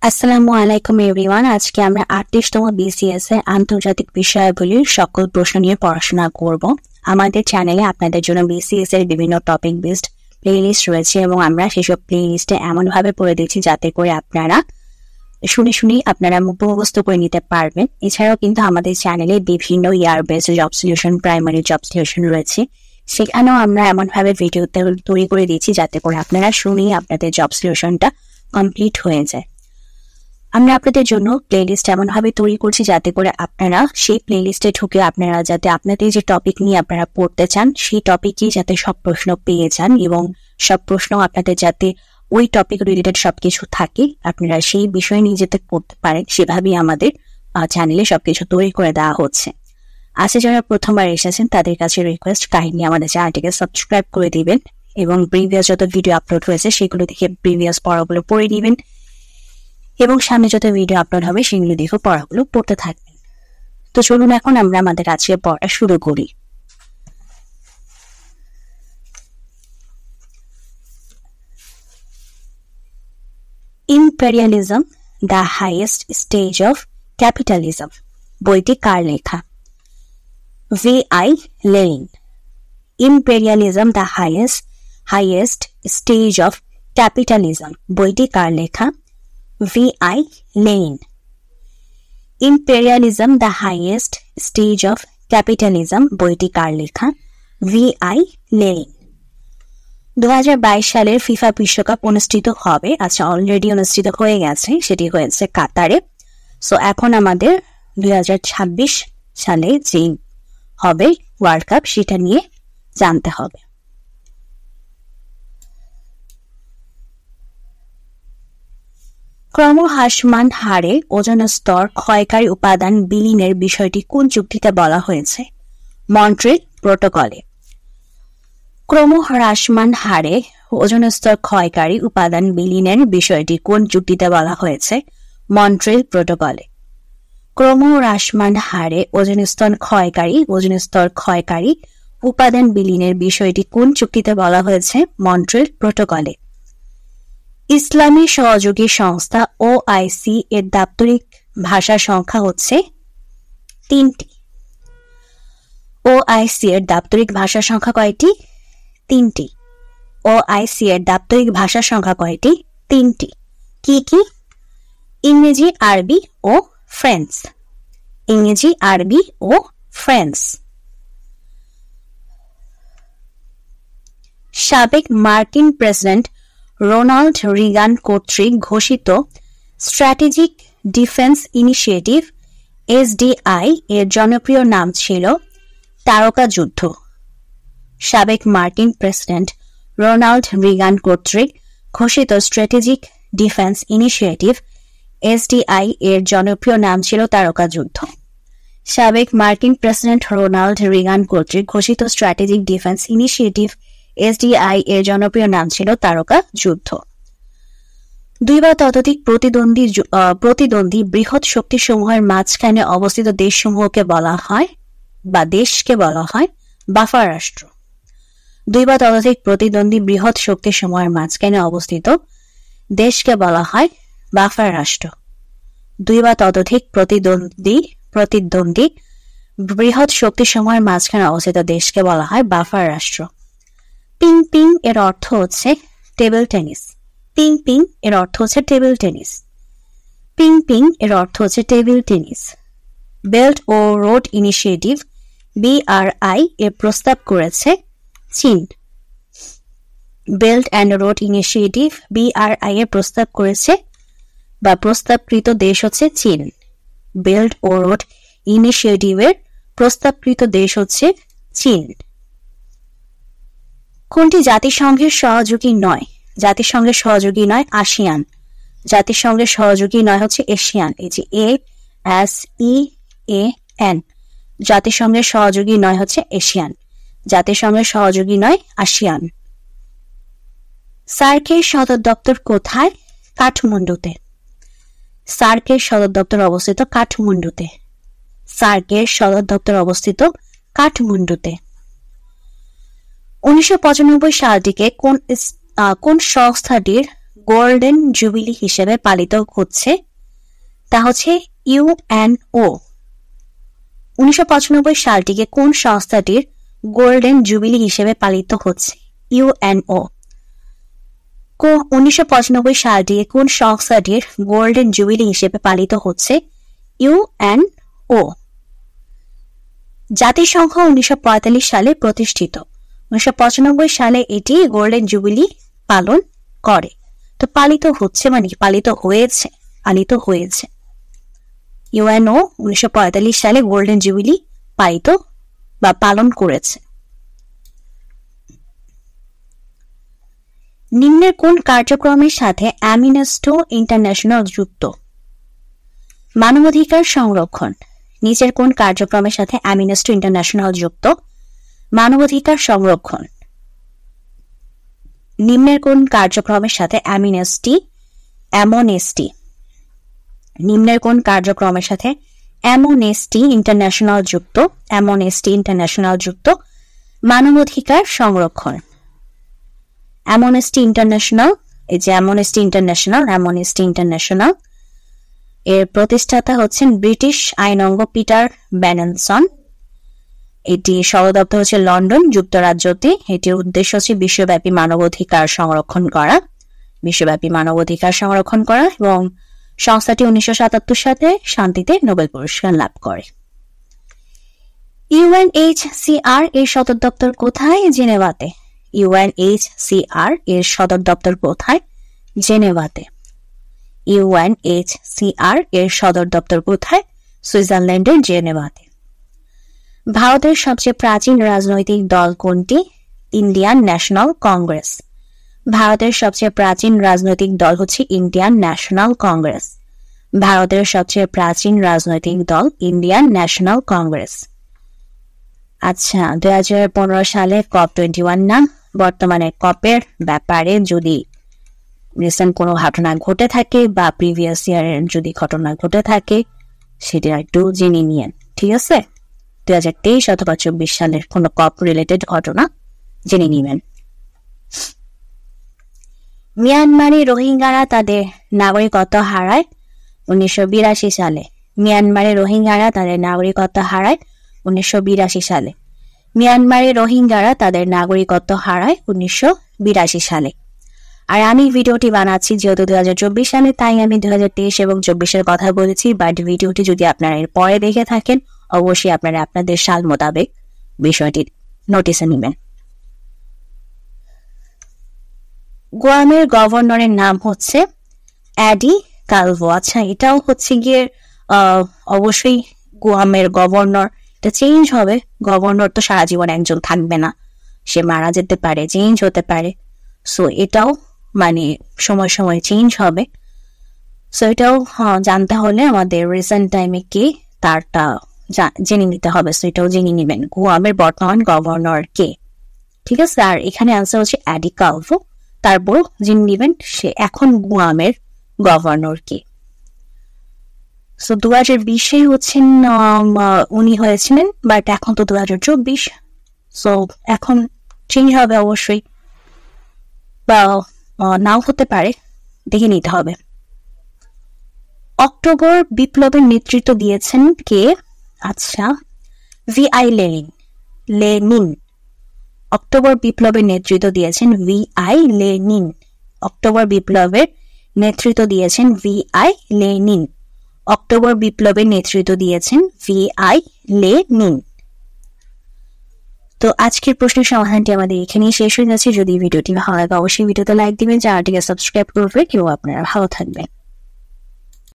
আসসালামু আলাইকুম এভরিওয়ান। আজকে আমরা 38তম BCS এর আন্তর্জাতিক বিষয়াবলীর সকল প্রশ্ন নিয়ে পড়াশোনা করব। আমাদের চ্যানেলে আপনাদের জন্য BCS এর বিভিন্ন টপিক বেসড প্লেলিস্ট রয়েছে এবং আমরা সেসব প্লেলিস্টে এমনভাবে পড়ে দিচ্ছি যাতে করে আপনারা শুনে আপনারা মুখস্থ করে নিতে পারবেন। এছাড়াও কিন্তু আমাদের চ্যানেলে বিভিন্ন year based job solution, primary job solution রয়েছে, সেখানেও আমরা এমনভাবে ভিডিও তৈরি করে দিচ্ছি যাতে করে আপনারা শুনেই আপনাদের জব সলিউশনটা কমপ্লিট হয়ে যায়। আমরা আপনাদের জন্য প্লেলিস্ট এমনভাবে তৈরি করছি যাতে করে আপনারা সেই প্লেলিস্টে ঢুকে আপনারা যাতে আপনাদের যে টপিক নিয়ে আপনারা পড়তে চান সেই টপিকই যাতে সব প্রশ্ন পেয়ে যান এবং সব প্রশ্ন আপনাদের যাতে ওই টপিক রিলেটেড সবকিছু থাকে, আপনারা সেই বিষয় নিয়ে যেতে পড়তে পারেন, সেভাবেই আমাদের চ্যানেলে সবকিছু তৈরি করে দেওয়া হচ্ছে। আজকে যারা প্রথমবার এসেছেন তাদের কাছে রিকোয়েস্ট, কাহিনী আমাদের চ্যানেলটিকে সাবস্ক্রাইব করে দিবেন এবং প্রিভিয়াস যত ভিডিও আপলোড হয়েছে সেগুলো দেখে প্রিভিয়াস পড়াগুলো পড়ে দিবেন এবং সামনে যত ভিডিও আপলোড হবে সেগুলো দেখে পড়াগুলো পড়তে থাকবেন। তো চলুন এখন আমরা আমাদের আজকে পড়া শুরু করি। Imperialism, the highest stage of capitalism বইটি কার লেখা? V.I. Lenin. Imperialism, the highest stage of capitalism বইটি কার লেখা? V.I. Lenin. Imperialism, the highest stage of capitalism বইটি কার লেখা? V.I. লেনিন। 2022 সালের ফিফা বিশ্বকাপ অনুষ্ঠিত হবে। আচ্ছা, অলরেডি অনুষ্ঠিত হয়ে গেছে, সেটি হয়েছে কাতারে। সো এখন আমাদের 2026 সালে যে হবে ওয়ার্ল্ড কাপ সেটা নিয়ে জানতে হবে। ক্রমহ্রাসমান হারে ওজোন স্তর ক্ষয়কারী উপাদান বিলীনের বিষয়টি কোন চুক্তিতে বলা হয়েছে? মন্ট্রিল প্রোটোকলে। ক্রমহ্রাসমান হারে ওজোন স্তর ক্ষয়কারী উপাদান বিলীনের বিষয়টি কোন চুক্তিতে বলা হয়েছে? মন্ট্রিল প্রোটোকলে। ক্রমহ্রাসমান হারে ওজোন স্তর ক্ষয়কারী উপাদান বিলীনের বিষয়টি কোন চুক্তিতে বলা হয়েছে? মন্ট্রিল প্রোটোকলে। ইসলামী সহযোগী সংস্থা OIC এর দাপ্তরিক ভাষা সংখ্যা হচ্ছে 3টি। OIC এর দাপ্তরিক ভাষা সংখ্যা কয়টি? 3টি। OIC এর দাপ্তরিক ভাষা সংখ্যা কয়টি? 3টি। কি কি? ইংরেজি, আরবি ও ফ্রেঞ্চ। ইংরেজি, আরবি ও ফ্রেঞ্চ। সাবেক মার্কিন প্রেসিডেন্ট রোনাল্ড রিগান কর্তৃক ঘোষিত স্ট্র্যাটেজিক ডিফেন্স ইনিশিয়েটিভ SDI এর জনপ্রিয় নাম ছিল তারকা যুদ্ধ। সাবেক মার্কিন প্রেসিডেন্ট রোনাল্ড রিগান কর্তৃক ঘোষিত স্ট্র্যাটেজিক ডিফেন্স ইনিশিয়েটিভ SDI এর জনপ্রিয় নাম ছিল তারকা যুদ্ধ। সাবেক মার্কিন প্রেসিডেন্ট রোনাল্ড রিগান কর্তৃক ঘোষিত স্ট্র্যাটেজিক ডিফেন্স ইনিশিয়েটিভ SDI এর জনপ্রিয় নাম ছিল তারকা যুদ্ধ। দুই বা ততোধিক প্রতিদ্বন্দ্বী বৃহৎ শক্তিসমূহের মাঝখানে অবস্থিত দেশসমূহকে বলা হয় বা দেশকে বলা হয় বাফার রাষ্ট্র। দুই বা ততোধিক প্রতিদ্বন্দ্বী বৃহৎ শক্তিসমূহের মাঝখানে অবস্থিত দেশকে বলা হয় বাফার রাষ্ট্র। দুই বা ততোধিক প্রতিদ্বন্দ্বী বৃহৎ শক্তিসমূহের মাঝখানে অবস্থিত দেশকে বলা হয় বাফার রাষ্ট্র। পিং পিং এর অর্থ হচ্ছে টেবিল টেনিস। পিং পিং এর অর্থ হচ্ছে টেবিল টেনিস। পিং পিং এর অর্থ হচ্ছে টেবিল টেনিস। বেল্ট ও রোড ইনিশিয়েটিভ BRI এর প্রস্তাব করেছে চীন। Belt and road initiative BRI এর প্রস্তাব করেছে বা প্রস্তাবকৃত দেশ হচ্ছে চীন। বেল্ট ও রোড ইনিশিয়েটিভের প্রস্তাবকৃত দেশ হচ্ছে চীন। কোনটি জাতিসংঘের সহযোগী নয়? জাতিসংঘের সহযোগী নয় আসিয়ান। জাতিসংঘের সহযোগী নয় হচ্ছে এশিয়ান। এই যে ASEAN। জাতিসংঘের সহযোগী নয় হচ্ছে এশিয়ান। জাতিসংঘের সহযোগী নয় আসিয়ান। সার্কের সদর দপ্তর কোথায়? কাঠমান্ডুতে। সার্কের সদর দপ্তর অবস্থিত কাঠমান্ডুতে। সার্কের সদর দপ্তর অবস্থিত কাঠমান্ডুতে। 1995 সালটিকে কোন সংস্থাটির গোল্ডেন জুবিলি হিসেবে পালিত হচ্ছে তা হচ্ছে ইউএনও। 1995 সালটিকে কোন সংস্থাটির গোল্ডেন জুবিলি হিসেবে পালিত হচ্ছে? ইউএনও। 1995 সালটিকে কোন সংস্থাটির গোল্ডেন জুবিলি হিসেবে পালিত হচ্ছে? ইউএনও। জাতিসংঘ 1945 সালে প্রতিষ্ঠিত। 1995 সালে এটি গোল্ডেন জুবিলি পালন করে। তো পালিত হচ্ছে মানে পালিত হয়েছে। ইউএনও 1945 সালে গোল্ডেন জুবিলি পালিত বা পালন করেছে। নিম্নের কোন কার্যক্রমের সাথে অ্যামনেস্টি ইন্টারন্যাশনাল যুক্ত? মানবাধিকার সংরক্ষণ। নিচের কোন কার্যক্রমের সাথে অ্যামনেস্টি ইন্টারন্যাশনাল যুক্ত? মানবাধিকার সংরক্ষণ। নিম্নের কোন কার্যক্রমের সাথে নিম্নের কোন কার্যক্রমের সাথে অ্যামনেস্টি ইন্টারন্যাশনাল যুক্ত? মানবাধিকার সংরক্ষণ। অ্যামনেস্টি ইন্টারন্যাশনাল, এই যে অ্যামনেস্টি ইন্টারন্যাশনাল এর প্রতিষ্ঠাতা হচ্ছেন ব্রিটিশ আইনজ্ঞ পিটার ব্যানসন। এটি সদর দপ্তর হচ্ছে লন্ডন, যুক্তরাজ্যতে। এটির উদ্দেশ্য হচ্ছে বিশ্বব্যাপী মানবাধিকার সংরক্ষণ করা এবং সংস্থাটি 1977 সালে শান্তিতে নোবেল পুরস্কার লাভ করে। ইউএনএইচসিআর এর সদর দপ্তর কোথায়? জেনেভাতে। ইউএনএইচসিআর এর সদর দপ্তর কোথায়? জেনেভাতে। ইউএনএইচসিআর এর সদর দপ্তর কোথায়? সুইজারল্যান্ডের জেনেভাতে। ভারতের সবচেয়ে প্রাচীন রাজনৈতিক দল কোনটি? Indian national Congress. ভারতের সবচেয়ে প্রাচীন রাজনৈতিক দল হচ্ছে ইন্ডিয়ান ন্যাশনাল কংগ্রেস। ভারতের সবচেয়ে প্রাচীন রাজনৈতিক দল ইন্ডিয়ান ন্যাশনাল কংগ্রেস। আচ্ছা, 2015 সালে COP21 না, বর্তমানে কপের ব্যাপারে যদি রিসেন্ট কোনো ঘটনা ঘটে থাকে বা প্রিভিয়াস ইয়ারের যদি ঘটনা ঘটে থাকে সেটা একটু জেনে নিয়েন, ঠিক আছে? 2023 অথবা 24 সালের কোনো কপ রিলেটেড ঘটনা জেনে নিবেন। মিয়ানমারে রোহিঙ্গারা তাদের নাগরিকত্ব হারায় 1982 সালে। মিয়ানমারে রোহিঙ্গারা তাদের নাগরিকত্ব হারায় 1982 সালে। মিয়ানমারে রোহিঙ্গারা তাদের নাগরিকত্ব হারায় 1982 সালে। আর আমি ভিডিওটি বানাচ্ছি যেহেতু 2024 সালে, তাই আমি 2023 এবং 24-এর কথা বলেছি। বাট ভিডিওটি যদি আপনারা এর পরে দেখে থাকেন অবশ্যই আপনারা আপনাদের সাল মোতাবেক বিষয়টি নোটিসে নেবেন। গুয়ামের গভর্নরের নাম হচ্ছে অ্যাডি কালভো। আচ্ছা, এটাও হচ্ছে গিয়ে অবশ্যই গুয়ামের গভর্নর এটা চেঞ্জ হবে। গভর্নর তো সারা জীবন একজন থাকবে না, সে মারা যেতে পারে, চেঞ্জ হতে পারে। সো এটাও মানে সময় সময় চেঞ্জ হবে। সো এটাও জানতে হলে আমাদের রিসেন্ট টাইমে কে তারটা জেনে নিতে হবে। সো এটাও জেনে নেবেন গুয়ামের বর্তমান গভর্নর কে, ঠিক আছে? আর এখানে আনসার হচ্ছে অ্যাডি কালভো। তারপর জেনে নেবেন সে এখন গুয়ামের গভর্নর কে। সো 2020-এ হচ্ছেন উনি হয়েছিলেন, বাট এখন তো 2024। সো এখন চেঞ্জ হবে অবশ্যই, বা নাও হতে পারে, দেখে নিতে হবে। অক্টোবর বিপ্লবের নেতৃত্ব দিয়েছেন কে? আচ্ছা, VI লেনিন। অক্টোবর বিপ্লবের নেতৃত্ব দিয়েছেন VI লেনিন। অক্টোবর বিপ্লবের নেতৃত্ব দিয়েছেন VI লেনিন। অক্টোবর বিপ্লবের নেতৃত্ব দিয়েছেন VI লেনিন। তো আজকের প্রশ্নের সমাধানটি আমাদের এখানেই শেষ হয়ে যাচ্ছে। যদি ভিডিওটি ভালো লাগে অবশ্যই ভিডিওতে লাইক দিবেন, চ্যানেলটিকে সাবস্ক্রাইব করবেন এবং আপনারা ভালো থাকবেন।